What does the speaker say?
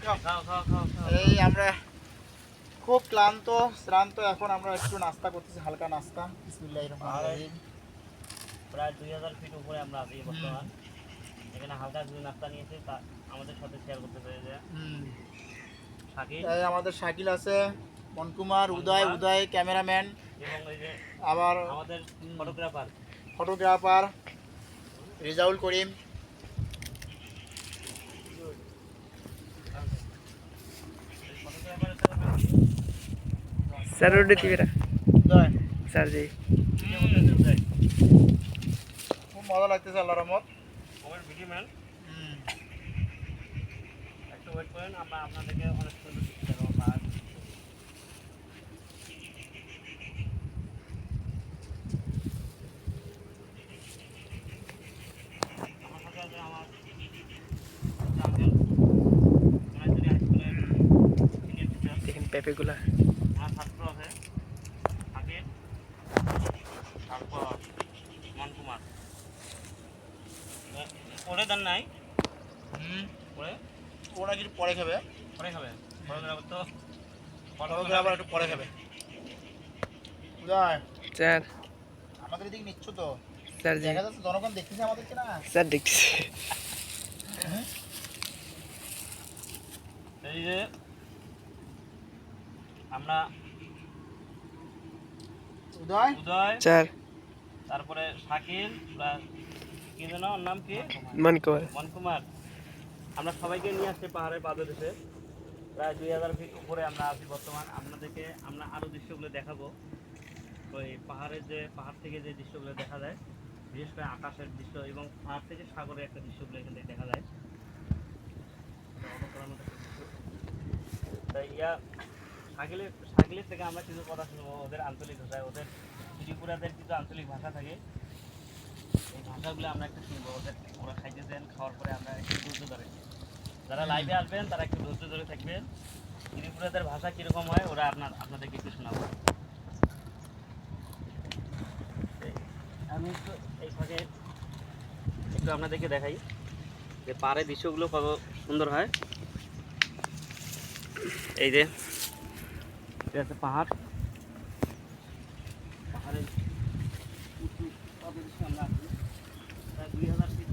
এই আমরা খুব শ্রান্ত এখন আমরা একটু নাস্তা করতেছি, হালকা নাস্তা। বিসমিল্লাহির রহমানির রহিম। প্রায় 2000 ফিট উপরে আমরা আছি বর্তমান। এখানে হালকা কিছু নাস্তা নিয়েছি, তা আমাদের সাথে শেয়ার করতে চাই যে শাকিল, এই আমাদের শাকিল আছে, মনকুমার, উদয় ক্যামেরাম্যান, এবং এই যে আবার আমাদের photographer Rezaul Karim. Sir road दिवेरा উদয়, सर जी খুব মজা লাগতেছে আল্লাহর রহমত। আমার ভিডিও ম্যান একটু ওয়েট করেন, আমরা আপনাদেরকে অনেক সুন্দর শিখতে দেবো। আর আমার সাথে আছে আমার আঙ্কেল, সোনাইছড়ি হাই স্কুলের সিনিয়র টিচার। लेकिन पेपे गुला আমার ছাত্র আছে শাকিল, তারপর মনকুমার। পরে দেন নাই, পরে ও নাকি পরে খাবে, পরে খাবে। ফটোগ্রাফার তো ফটোগ্রাফার একটু পরে খাবে। উদয়, सर আমাদের এদিকে নিচ্ছ তো? सर जी দেখা যাচ্ছে জনগণ দেখতেছে আমাদেরকে না? सर देखते এই যে আমরা উদয়, सर তারপরে শাকিল প্লাস কি যেন ওর নাম কি, मन को মনকুমার, আমরা সবাইকে নিয়ে আসছি পাহাড়ের পাদদেশে। প্রায় 2000 ফিট উপরে আমরা আছি বর্তমান। আপনাদেরকে আমরা আরও দৃশ্যগুলো দেখাবো। ওই পাহাড়ের যে পাহাড় থেকে যে দৃশ্যগুলো দেখা যায়, বিশেষ করে আকাশের দৃশ্য এবং পাহাড় থেকে সাগরের একটা দৃশ্যগুলো এখান থেকে দেখা যায়। তাই শাকিলের থেকে আমরা কিছু কথা শুনবো, ওদের আঞ্চলিক ভাষায়। ওদের ত্রিপুরাদের কিছু আঞ্চলিক ভাষা থাকে, এই ভাষাগুলো আমরা একটু শুনবো। ওরা খাইতে দেন, খাওয়ার পরে আমরা একটু ধৈর্য ধরে, যারা লাইভে আসবেন তারা একটু ধৈর্য ধরে থাকবেন। ত্রিপুরাদের ভাষা কীরকম হয় ওরা আপনাদেরকে একটু শোনাবো। আমি একটু এই ফাঁকে একটু আপনাদেরকে দেখাই যে পাহাড়ের দৃশ্যগুলো কত সুন্দর হয়। এই যে এটা হচ্ছে পাহাড়ের উঁচু পাদদেশে আমরা আছি। প্রায় 2000 ফিট